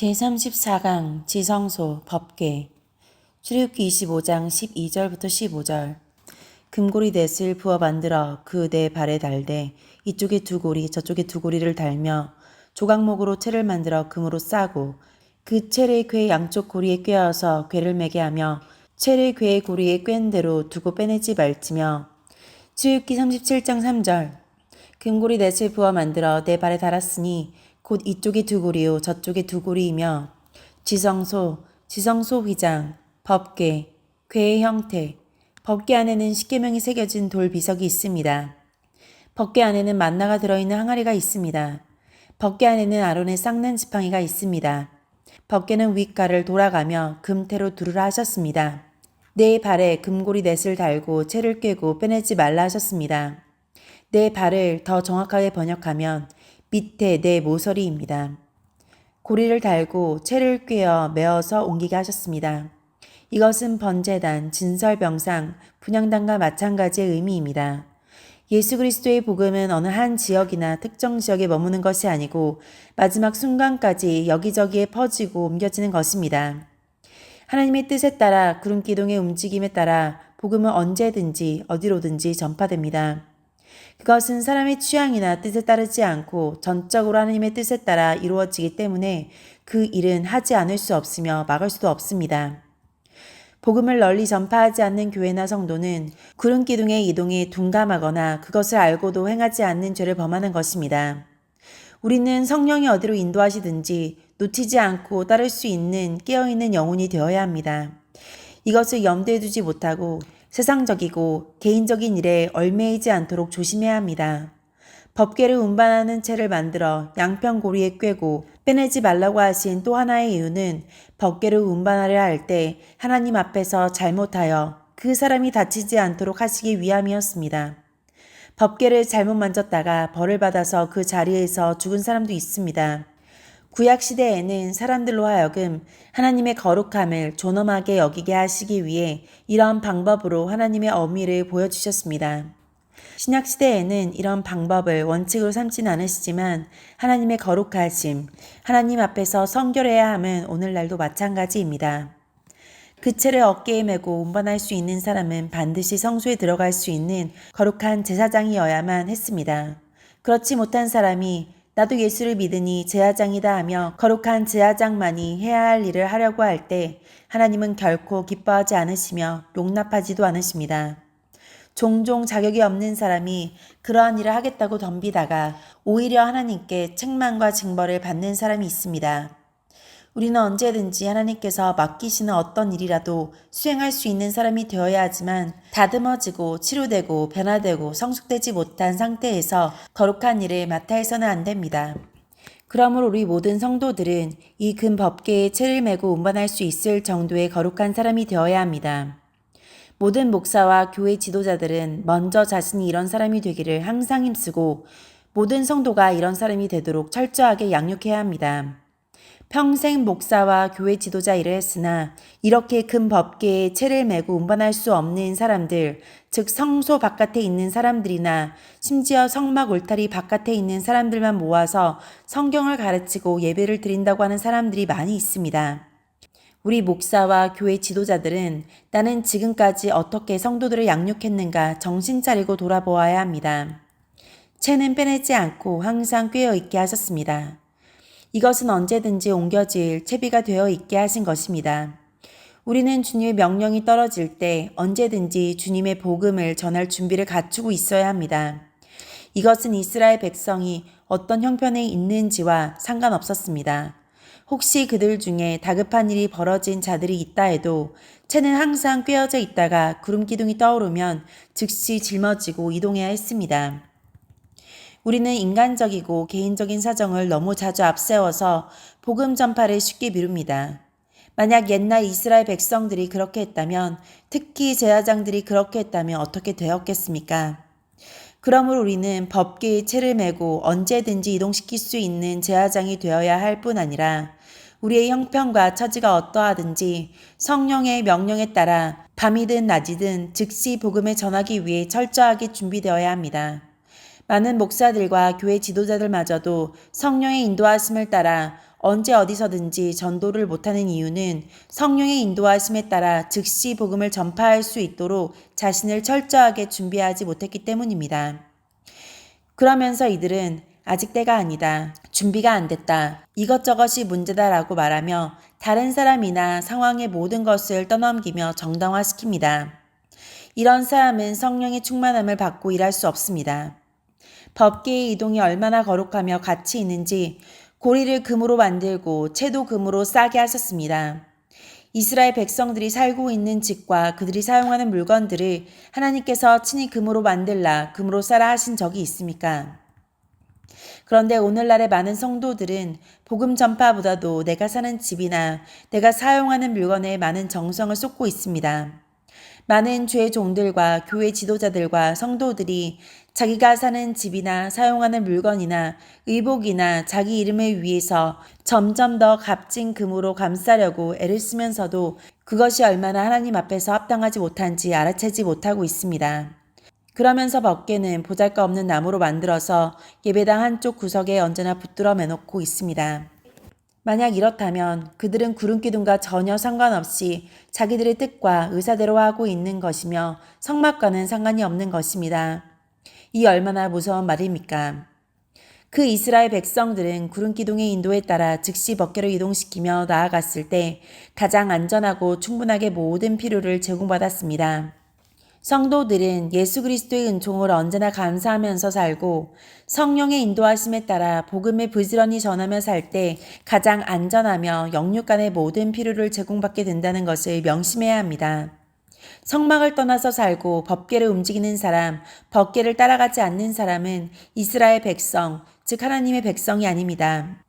제34강 지성소 법궤 출애굽기 25장 12절부터 15절. 금고리 넷을 부어 만들어 그 네 발에 달되 이쪽에 두 고리 저쪽에 두 고리를 달며 조각목으로 채를 만들어 금으로 싸고 그 채를 궤 양쪽 고리에 꿰어서 궤를 매게 하며 채를 궤의 고리에 꿰은 대로 두고 빼내지 말지며. 출애굽기 37장 3절. 금고리 넷을 부어 만들어 네 발에 달았으니 곧 이쪽이 두 고리요 저쪽이 두 고리이며 지성소 휘장, 법궤, 궤의 형태. 법궤 안에는 십계명이 새겨진 돌 비석이 있습니다. 법궤 안에는 만나가 들어있는 항아리가 있습니다. 법궤 안에는 아론의 쌍난 지팡이가 있습니다. 법궤는 윗가를 돌아가며 금태로 두르라 하셨습니다. 네 발에 금고리 넷을 달고 채를 꿰고 빼내지 말라 하셨습니다. 네 발을 더 정확하게 번역하면 밑에 네 모서리입니다. 고리를 달고 채를 꿰어 메어서 옮기게 하셨습니다. 이것은 번제단, 진설병상, 분향단과 마찬가지의 의미입니다. 예수 그리스도의 복음은 어느 한 지역이나 특정 지역에 머무는 것이 아니고 마지막 순간까지 여기저기에 퍼지고 옮겨지는 것입니다. 하나님의 뜻에 따라 구름기둥의 움직임에 따라 복음은 언제든지 어디로든지 전파됩니다. 그것은 사람의 취향이나 뜻에 따르지 않고 전적으로 하나님의 뜻에 따라 이루어지기 때문에 그 일은 하지 않을 수 없으며 막을 수도 없습니다. 복음을 널리 전파하지 않는 교회나 성도는 구름기둥의 이동에 둔감하거나 그것을 알고도 행하지 않는 죄를 범하는 것입니다. 우리는 성령이 어디로 인도하시든지 놓치지 않고 따를 수 있는 깨어있는 영혼이 되어야 합니다. 이것을 염두에 두지 못하고 세상적이고 개인적인 일에 얽매이지 않도록 조심해야 합니다. 법궤를 운반하는 채를 만들어 양평 고리에 꿰고 빼내지 말라고 하신 또 하나의 이유는 법궤를 운반하려 할 때 하나님 앞에서 잘못하여 그 사람이 다치지 않도록 하시기 위함이었습니다. 법궤를 잘못 만졌다가 벌을 받아서 그 자리에서 죽은 사람도 있습니다. 구약시대에는 사람들로 하여금 하나님의 거룩함을 존엄하게 여기게 하시기 위해 이런 방법으로 하나님의 어미를 보여주셨습니다. 신약시대에는 이런 방법을 원칙으로 삼지는 않으시지만 하나님의 거룩하심, 하나님 앞에서 성결해야 함은 오늘날도 마찬가지입니다. 그 채를 어깨에 메고 운반할 수 있는 사람은 반드시 성소에 들어갈 수 있는 거룩한 제사장이어야만 했습니다. 그렇지 못한 사람이 나도 예수를 믿으니 제사장이다 하며 거룩한 제사장만이 해야 할 일을 하려고 할 때 하나님은 결코 기뻐하지 않으시며 용납하지도 않으십니다. 종종 자격이 없는 사람이 그러한 일을 하겠다고 덤비다가 오히려 하나님께 책망과 징벌을 받는 사람이 있습니다. 우리는 언제든지 하나님께서 맡기시는 어떤 일이라도 수행할 수 있는 사람이 되어야 하지만 다듬어지고 치료되고 변화되고 성숙되지 못한 상태에서 거룩한 일을 맡아 해서는 안 됩니다. 그러므로 우리 모든 성도들은 이 금법궤에 채를 메고 운반할 수 있을 정도의 거룩한 사람이 되어야 합니다. 모든 목사와 교회 지도자들은 먼저 자신이 이런 사람이 되기를 항상 힘쓰고 모든 성도가 이런 사람이 되도록 철저하게 양육해야 합니다. 평생 목사와 교회 지도자 일을 했으나 이렇게 금 법궤에 채를 메고 운반할 수 없는 사람들, 즉 성소 바깥에 있는 사람들이나 심지어 성막 울타리 바깥에 있는 사람들만 모아서 성경을 가르치고 예배를 드린다고 하는 사람들이 많이 있습니다. 우리 목사와 교회 지도자들은 나는 지금까지 어떻게 성도들을 양육했는가 정신 차리고 돌아보아야 합니다. 채는 빼내지 않고 항상 꿰어 있게 하셨습니다. 이것은 언제든지 옮겨질 채비가 되어 있게 하신 것입니다. 우리는 주님의 명령이 떨어질 때 언제든지 주님의 복음을 전할 준비를 갖추고 있어야 합니다. 이것은 이스라엘 백성이 어떤 형편에 있는지와 상관없었습니다. 혹시 그들 중에 다급한 일이 벌어진 자들이 있다 해도 채는 항상 꿰어져 있다가 구름기둥이 떠오르면 즉시 짊어지고 이동해야 했습니다. 우리는 인간적이고 개인적인 사정을 너무 자주 앞세워서 복음 전파를 쉽게 미룹니다. 만약 옛날 이스라엘 백성들이 그렇게 했다면, 특히 제사장들이 그렇게 했다면 어떻게 되었겠습니까? 그러므로 우리는 법궤에 채를 메고 언제든지 이동시킬 수 있는 제사장이 되어야 할 뿐 아니라 우리의 형편과 처지가 어떠하든지 성령의 명령에 따라 밤이든 낮이든 즉시 복음을 전하기 위해 철저하게 준비되어야 합니다. 많은 목사들과 교회 지도자들마저도 성령의 인도하심을 따라 언제 어디서든지 전도를 못하는 이유는 성령의 인도하심에 따라 즉시 복음을 전파할 수 있도록 자신을 철저하게 준비하지 못했기 때문입니다. 그러면서 이들은 아직 때가 아니다, 준비가 안 됐다, 이것저것이 문제다라고 말하며 다른 사람이나 상황의 모든 것을 떠넘기며 정당화시킵니다. 이런 사람은 성령의 충만함을 받고 일할 수 없습니다. 법계의 이동이 얼마나 거룩하며 가치 있는지 고리를 금으로 만들고 채도 금으로 싸게 하셨습니다. 이스라엘 백성들이 살고 있는 집과 그들이 사용하는 물건들을 하나님께서 친히 금으로 만들라, 금으로 싸라 하신 적이 있습니까? 그런데 오늘날의 많은 성도들은 복음 전파보다도 내가 사는 집이나 내가 사용하는 물건에 많은 정성을 쏟고 있습니다. 많은 주의 종들과 교회 지도자들과 성도들이 자기가 사는 집이나 사용하는 물건이나 의복이나 자기 이름을 위해서 점점 더 값진 금으로 감싸려고 애를 쓰면서도 그것이 얼마나 하나님 앞에서 합당하지 못한지 알아채지 못하고 있습니다. 그러면서 법궤는 보잘것없는 나무로 만들어서 예배당 한쪽 구석에 언제나 붙들어 매놓고 있습니다. 만약 이렇다면 그들은 구름기둥과 전혀 상관없이 자기들의 뜻과 의사대로 하고 있는 것이며 성막과는 상관이 없는 것입니다. 이 얼마나 무서운 말입니까? 그 이스라엘 백성들은 구름기둥의 인도에 따라 즉시 법궤로 이동시키며 나아갔을 때 가장 안전하고 충분하게 모든 필요를 제공받았습니다. 성도들은 예수 그리스도의 은총을 언제나 감사하면서 살고 성령의 인도하심에 따라 복음을 부지런히 전하며 살 때 가장 안전하며 영육간의 모든 필요를 제공받게 된다는 것을 명심해야 합니다. 성막을 떠나서 살고 법궤를 움직이는 사람, 법궤를 따라가지 않는 사람은 이스라엘 백성, 즉 하나님의 백성이 아닙니다.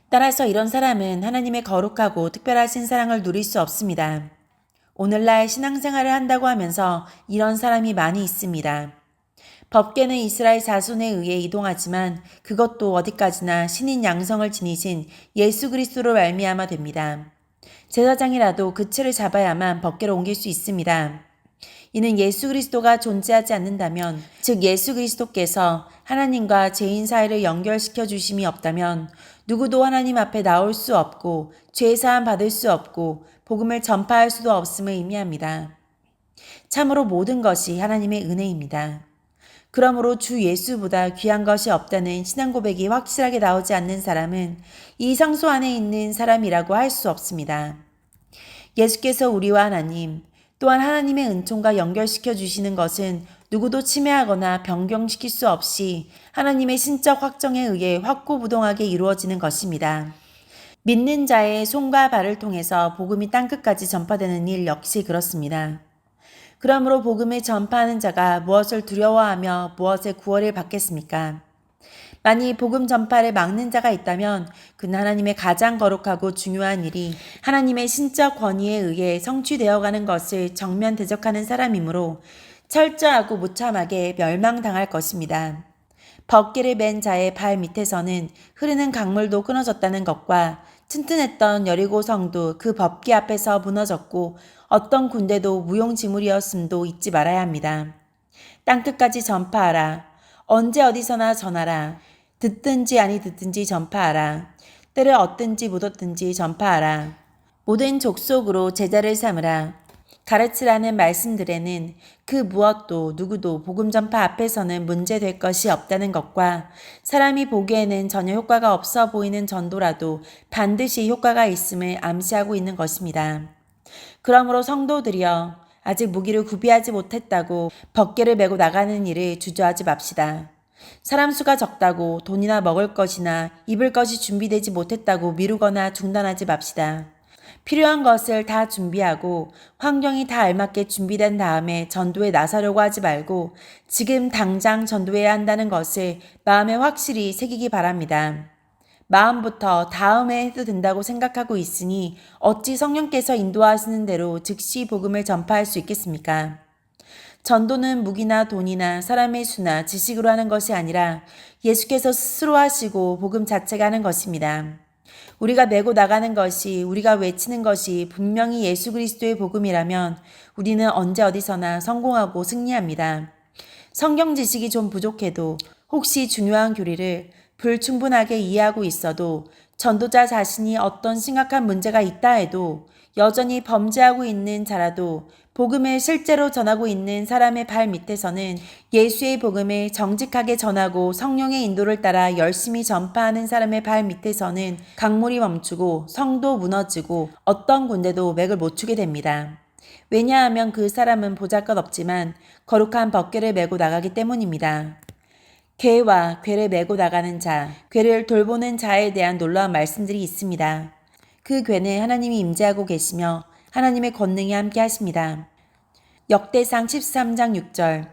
따라서 이런 사람은 하나님의 거룩하고 특별하신 사랑을 누릴 수 없습니다. 오늘날 신앙생활을 한다고 하면서 이런 사람이 많이 있습니다. 법궤는 이스라엘 자손에 의해 이동하지만 그것도 어디까지나 신인 양성을 지니신 예수 그리스도로 말미암아 됩니다. 제사장이라도 그 채를 잡아야만 법궤로 옮길 수 있습니다. 이는 예수 그리스도가 존재하지 않는다면, 즉 예수 그리스도께서 하나님과 죄인 사이를 연결시켜 주심이 없다면 누구도 하나님 앞에 나올 수 없고 죄사함 받을 수 없고 복음을 전파할 수도 없음을 의미합니다. 참으로 모든 것이 하나님의 은혜입니다. 그러므로 주 예수보다 귀한 것이 없다는 신앙 고백이 확실하게 나오지 않는 사람은 이 상소 안에 있는 사람이라고 할 수 없습니다. 예수께서 우리와 하나님, 또한 하나님의 은총과 연결시켜 주시는 것은 누구도 침해하거나 변경시킬 수 없이 하나님의 신적 확정에 의해 확고부동하게 이루어지는 것입니다. 믿는 자의 손과 발을 통해서 복음이 땅끝까지 전파되는 일 역시 그렇습니다. 그러므로 복음을 전파하는 자가 무엇을 두려워하며 무엇의 구원을 받겠습니까? 만일 복음 전파를 막는 자가 있다면 그는 하나님의 가장 거룩하고 중요한 일이 하나님의 신적 권위에 의해 성취되어가는 것을 정면 대적하는 사람이므로 철저하고 무참하게 멸망당할 것입니다. 법궤를 맨 자의 발 밑에서는 흐르는 강물도 끊어졌다는 것과 튼튼했던 여리고 성도 그 법궤 앞에서 무너졌고 어떤 군대도 무용지물이었음도 잊지 말아야 합니다. 땅끝까지 전파하라. 언제 어디서나 전하라. 듣든지 아니 듣든지 전파하라. 때를 얻든지 못 얻든지 전파하라. 모든 족속으로 제자를 삼으라. 가르치라는 말씀들에는 그 무엇도 누구도 복음 전파 앞에서는 문제될 것이 없다는 것과 사람이 보기에는 전혀 효과가 없어 보이는 전도라도 반드시 효과가 있음을 암시하고 있는 것입니다. 그러므로 성도들이여 아직 무기를 구비하지 못했다고 법궤를 메고 나가는 일을 주저하지 맙시다. 사람 수가 적다고 돈이나 먹을 것이나 입을 것이 준비되지 못했다고 미루거나 중단하지 맙시다. 필요한 것을 다 준비하고 환경이 다 알맞게 준비된 다음에 전도에 나서려고 하지 말고 지금 당장 전도해야 한다는 것을 마음에 확실히 새기기 바랍니다. 마음부터 다음에 해도 된다고 생각하고 있으니 어찌 성령께서 인도하시는 대로 즉시 복음을 전파할 수 있겠습니까? 전도는 무기나 돈이나 사람의 수나 지식으로 하는 것이 아니라 예수께서 스스로 하시고 복음 자체가 하는 것입니다. 우리가 메고 나가는 것이, 우리가 외치는 것이 분명히 예수 그리스도의 복음이라면 우리는 언제 어디서나 성공하고 승리합니다. 성경 지식이 좀 부족해도 혹시 중요한 교리를 불충분하게 이해하고 있어도 전도자 자신이 어떤 심각한 문제가 있다 해도 여전히 범죄하고 있는 자라도 복음을 실제로 전하고 있는 사람의 발 밑에서는 예수의 복음을 정직하게 전하고 성령의 인도를 따라 열심히 전파하는 사람의 발 밑에서는 강물이 멈추고 성도 무너지고 어떤 군대도 맥을 못 추게 됩니다. 왜냐하면 그 사람은 보잘것없지만 거룩한 법궤를 메고 나가기 때문입니다. 궤와 궤를 메고 나가는 자, 궤를 돌보는 자에 대한 놀라운 말씀들이 있습니다. 그 궤는 하나님이 임재하고 계시며 하나님의 권능이 함께 하십니다. 역대상 13장 6절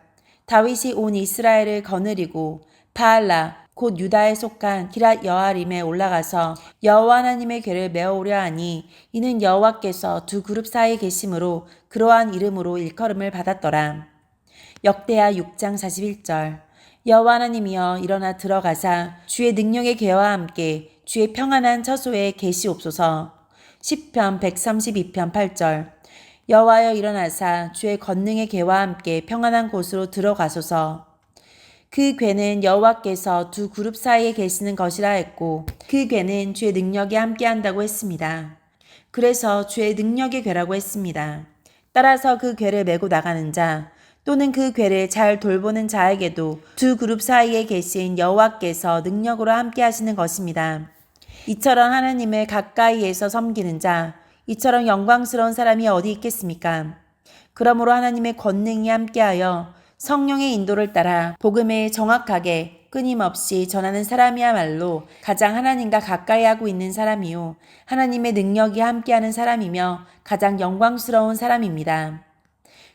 다윗이 온 이스라엘을 거느리고 바알라 곧 유다에 속한 기랏 여아림에 올라가서 여호와 하나님의 궤를 메어오려 하니 이는 여호와께서 두 그룹 사이에 계심으로 그러한 이름으로 일컬음을 받았더라. 역대하 6장 41절 여호와 하나님이여 일어나 들어가사 주의 능력의 궤와 함께 주의 평안한 처소에 계시옵소서. 시편 132편 8절 여호와여 일어나사 주의 권능의 궤와 함께 평안한 곳으로 들어가소서. 그 궤는 여호와께서 두 그룹 사이에 계시는 것이라 했고 그 궤는 주의 능력이 함께 한다고 했습니다. 그래서 주의 능력의 궤라고 했습니다. 따라서 그 궤를 메고 나가는 자 또는 그 궤를 잘 돌보는 자에게도 두 그룹 사이에 계신 여호와께서 능력으로 함께 하시는 것입니다. 이처럼 하나님을 가까이에서 섬기는 자, 이처럼 영광스러운 사람이 어디 있겠습니까? 그러므로 하나님의 권능이 함께하여 성령의 인도를 따라 복음을 정확하게 끊임없이 전하는 사람이야말로 가장 하나님과 가까이 하고 있는 사람이요 하나님의 능력이 함께하는 사람이며 가장 영광스러운 사람입니다.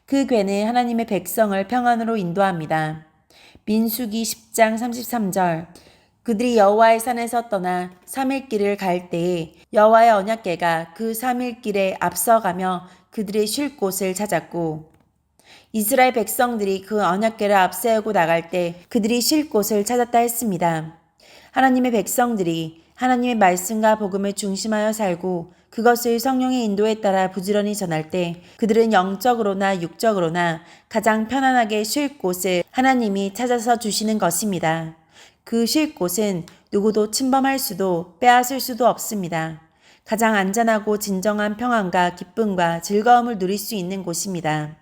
그 궤는 하나님의 백성을 평안으로 인도합니다. 민수기 10장 33절 그들이 여호와의 산에서 떠나 3일 길을 갈 때에 여호와의 언약궤가 그 3일 길에 앞서가며 그들의 쉴 곳을 찾았고 이스라엘 백성들이 그 언약궤를 앞세우고 나갈 때 그들이 쉴 곳을 찾았다 했습니다. 하나님의 백성들이 하나님의 말씀과 복음을 중심하여 살고 그것을 성령의 인도에 따라 부지런히 전할 때 그들은 영적으로나 육적으로나 가장 편안하게 쉴 곳을 하나님이 찾아서 주시는 것입니다. 그 쉴 곳은 누구도 침범할 수도 빼앗을 수도 없습니다. 가장 안전하고 진정한 평안과 기쁨과 즐거움을 누릴 수 있는 곳입니다.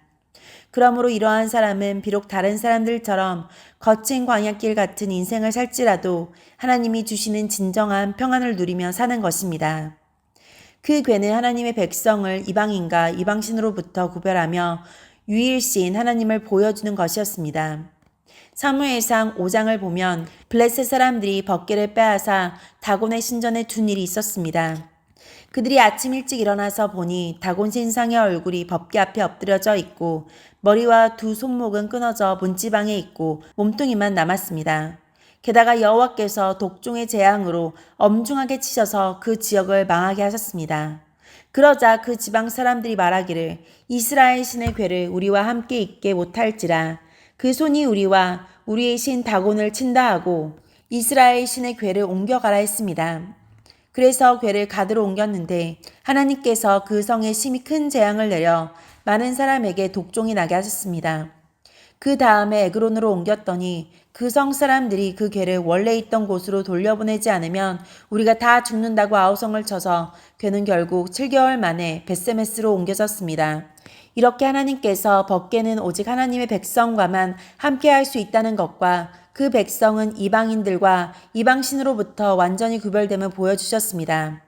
그러므로 이러한 사람은 비록 다른 사람들처럼 거친 광야길 같은 인생을 살지라도 하나님이 주시는 진정한 평안을 누리며 사는 것입니다. 그 궤는 하나님의 백성을 이방인과 이방신으로부터 구별하며 유일신 하나님을 보여주는 것이었습니다. 사무엘상 5장을 보면 블레셋 사람들이 법궤를 빼앗아 다곤의 신전에 둔 일이 있었습니다. 그들이 아침 일찍 일어나서 보니 다곤 신상의 얼굴이 법궤 앞에 엎드려져 있고 머리와 두 손목은 끊어져 문지방에 있고 몸뚱이만 남았습니다. 게다가 여호와께서 독종의 재앙으로 엄중하게 치셔서 그 지역을 망하게 하셨습니다. 그러자 그 지방 사람들이 말하기를 이스라엘 신의 궤를 우리와 함께 있게 못할지라 그 손이 우리와 우리의 신 다곤을 친다 하고 이스라엘 신의 궤를 옮겨가라 했습니다. 그래서 궤를 가드로 옮겼는데 하나님께서 그 성에 심히 큰 재앙을 내려 많은 사람에게 독종이 나게 하셨습니다. 그 다음에 에그론으로 옮겼더니 그 성 사람들이 그 궤를 원래 있던 곳으로 돌려보내지 않으면 우리가 다 죽는다고 아우성을 쳐서 궤는 결국 7개월 만에 벳세메스로 옮겨졌습니다. 이렇게 하나님께서 법궤는 오직 하나님의 백성과만 함께 할 수 있다는 것과 그 백성은 이방인들과 이방신으로부터 완전히 구별됨을 보여주셨습니다.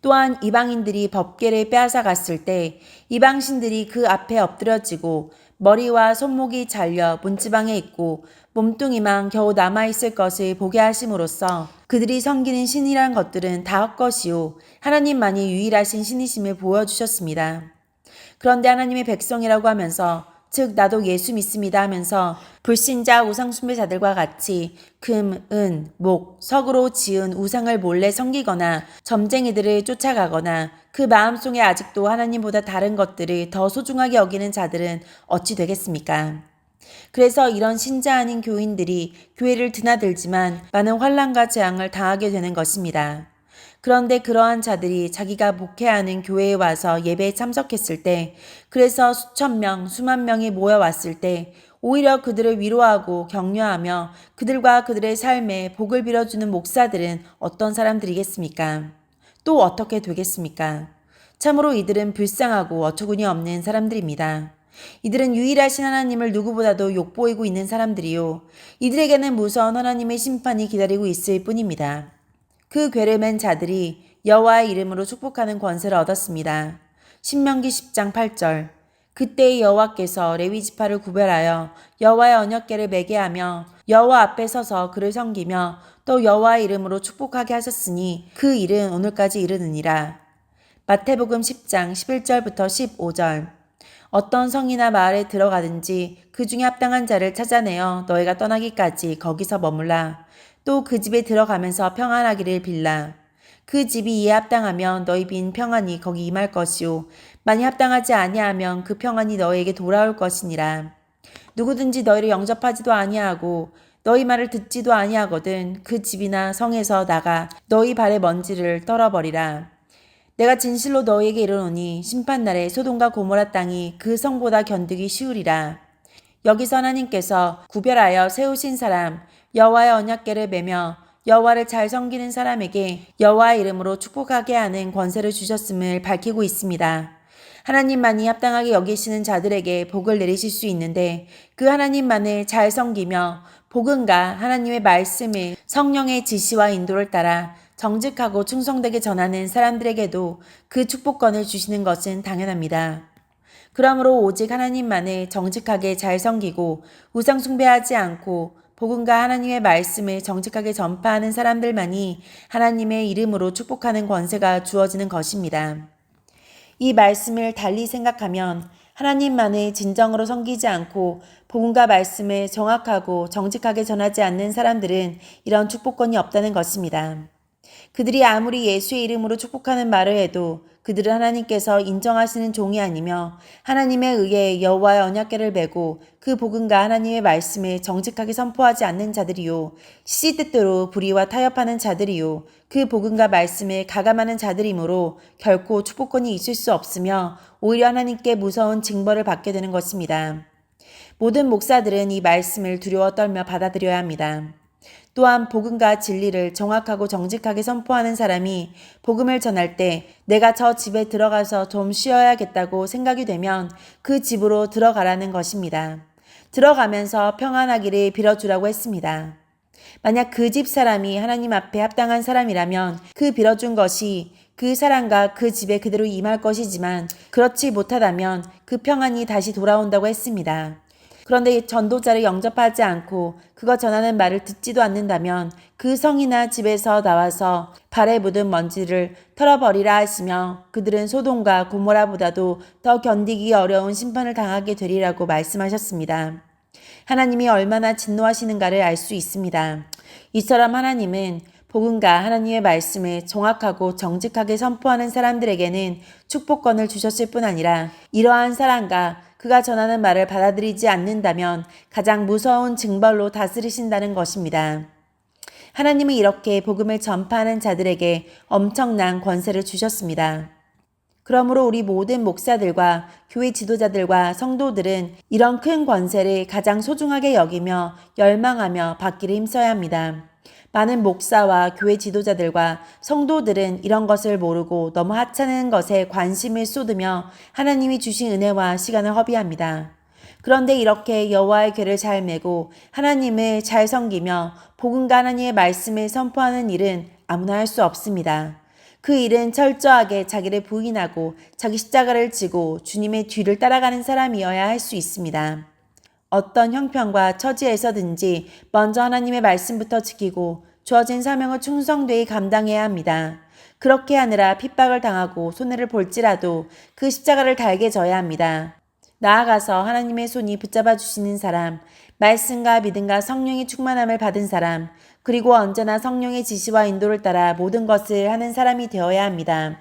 또한 이방인들이 법궤를 빼앗아 갔을 때 이방신들이 그 앞에 엎드려지고 머리와 손목이 잘려 문지방에 있고 몸뚱이만 겨우 남아있을 것을 보게 하심으로써 그들이 섬기는 신이란 것들은 다 헛것이요 하나님만이 유일하신 신이심을 보여주셨습니다. 그런데 하나님의 백성이라고 하면서 즉 나도 예수 믿습니다 하면서 불신자 우상 숭배자들과 같이 금, 은, 목, 석으로 지은 우상을 몰래 섬기거나 점쟁이들을 쫓아가거나 그 마음속에 아직도 하나님보다 다른 것들을 더 소중하게 여기는 자들은 어찌 되겠습니까? 그래서 이런 신자 아닌 교인들이 교회를 드나들지만 많은 환난과 재앙을 당하게 되는 것입니다. 그런데 그러한 자들이 자기가 목회하는 교회에 와서 예배에 참석했을 때, 그래서 수천 명, 수만 명이 모여왔을 때 오히려 그들을 위로하고 격려하며 그들과 그들의 삶에 복을 빌어주는 목사들은 어떤 사람들이겠습니까? 또 어떻게 되겠습니까? 참으로 이들은 불쌍하고 어처구니 없는 사람들입니다. 이들은 유일하신 하나님을 누구보다도 욕보이고 있는 사람들이요. 이들에게는 무서운 하나님의 심판이 기다리고 있을 뿐입니다. 그 괴를 맨 자들이 여호와의 이름으로 축복하는 권세를 얻었습니다. 신명기 10장 8절. 그때 여호와께서 레위 지파를 구별하여 여호와의 언약궤를 매게 하며 여호와 앞에 서서 그를 섬기며 또 여호와의 이름으로 축복하게 하셨으니 그 일은 오늘까지 이르느니라. 마태복음 10장 11절부터 15절. 어떤 성이나 마을에 들어가든지 그 중에 합당한 자를 찾아내어 너희가 떠나기까지 거기서 머물라. 또 그 집에 들어가면서 평안하기를 빌라. 그 집이 이에 합당하면 너희 빈 평안이 거기 임할 것이요 만일 합당하지 아니하면 그 평안이 너희에게 돌아올 것이니라. 누구든지 너희를 영접하지도 아니하고 너희 말을 듣지도 아니하거든 그 집이나 성에서 나가 너희 발의 먼지를 떨어버리라. 내가 진실로 너희에게 이르노니 심판날에 소돔과 고모라 땅이 그 성보다 견디기 쉬우리라. 여기서 하나님께서 구별하여 세우신 사람 여호와의 언약궤를 매며 여호와를 잘 섬기는 사람에게 여호와의 이름으로 축복하게 하는 권세를 주셨음을 밝히고 있습니다. 하나님만이 합당하게 여기시는 자들에게 복을 내리실 수 있는데 그 하나님만을 잘 섬기며 복음과 하나님의 말씀을 성령의 지시와 인도를 따라 정직하고 충성되게 전하는 사람들에게도 그 축복권을 주시는 것은 당연합니다. 그러므로 오직 하나님만을 정직하게 잘 섬기고 우상 숭배하지 않고 복음과 하나님의 말씀을 정직하게 전파하는 사람들만이 하나님의 이름으로 축복하는 권세가 주어지는 것입니다. 이 말씀을 달리 생각하면 하나님만을 진정으로 섬기지 않고 복음과 말씀을 정확하고 정직하게 전하지 않는 사람들은 이런 축복권이 없다는 것입니다. 그들이 아무리 예수의 이름으로 축복하는 말을 해도 그들은 하나님께서 인정하시는 종이 아니며 하나님에 의해 여호와의 언약궤를 메고 그 복음과 하나님의 말씀을 정직하게 선포하지 않는 자들이요 시시때때로 불의와 타협하는 자들이요 그 복음과 말씀을 가감하는 자들이므로 결코 축복권이 있을 수 없으며 오히려 하나님께 무서운 징벌을 받게 되는 것입니다. 모든 목사들은 이 말씀을 두려워 떨며 받아들여야 합니다. 또한 복음과 진리를 정확하고 정직하게 선포하는 사람이 복음을 전할 때 내가 저 집에 들어가서 좀 쉬어야겠다고 생각이 되면 그 집으로 들어가라는 것입니다. 들어가면서 평안하기를 빌어주라고 했습니다. 만약 그 집 사람이 하나님 앞에 합당한 사람이라면 그 빌어준 것이 그 사람과 그 집에 그대로 임할 것이지만 그렇지 못하다면 그 평안이 다시 돌아온다고 했습니다. 그런데 전도자를 영접하지 않고 그가 전하는 말을 듣지도 않는다면 그 성이나 집에서 나와서 발에 묻은 먼지를 털어버리라 하시며 그들은 소돔과 고모라보다도 더 견디기 어려운 심판을 당하게 되리라고 말씀하셨습니다. 하나님이 얼마나 진노하시는가를 알 수 있습니다. 이처럼 하나님은 복음과 하나님의 말씀을 정확하고 정직하게 선포하는 사람들에게는 축복권을 주셨을 뿐 아니라 이러한 사람과 그가 전하는 말을 받아들이지 않는다면 가장 무서운 징벌로 다스리신다는 것입니다. 하나님은 이렇게 복음을 전파하는 자들에게 엄청난 권세를 주셨습니다. 그러므로 우리 모든 목사들과 교회 지도자들과 성도들은 이런 큰 권세를 가장 소중하게 여기며 열망하며 받기를 힘써야 합니다. 많은 목사와 교회 지도자들과 성도들은 이런 것을 모르고 너무 하찮은 것에 관심을 쏟으며 하나님이 주신 은혜와 시간을 허비합니다. 그런데 이렇게 여호와의 궤를 잘 메고 하나님을 잘 섬기며 복음과 하나님의 말씀을 선포하는 일은 아무나 할 수 없습니다. 그 일은 철저하게 자기를 부인하고 자기 십자가를 지고 주님의 뒤를 따라가는 사람이어야 할 수 있습니다. 어떤 형편과 처지에서든지 먼저 하나님의 말씀부터 지키고 주어진 사명을 충성되이 감당해야 합니다. 그렇게 하느라 핍박을 당하고 손해를 볼지라도 그 십자가를 달게 져야 합니다. 나아가서 하나님의 손이 붙잡아 주시는 사람, 말씀과 믿음과 성령의 충만함을 받은 사람, 그리고 언제나 성령의 지시와 인도를 따라 모든 것을 하는 사람이 되어야 합니다.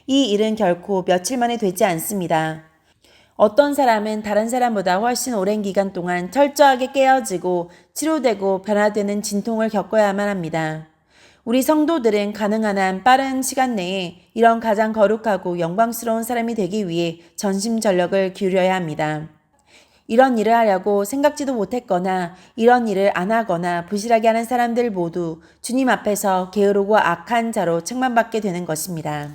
이 일은 결코 며칠 만에 되지 않습니다. 어떤 사람은 다른 사람보다 훨씬 오랜 기간 동안 철저하게 깨어지고 치료되고 변화되는 진통을 겪어야만 합니다. 우리 성도들은 가능한 한 빠른 시간 내에 이런 가장 거룩하고 영광스러운 사람이 되기 위해 전심전력을 기울여야 합니다. 이런 일을 하려고 생각지도 못했거나 이런 일을 안 하거나 부실하게 하는 사람들 모두 주님 앞에서 게으르고 악한 자로 책망받게 되는 것입니다.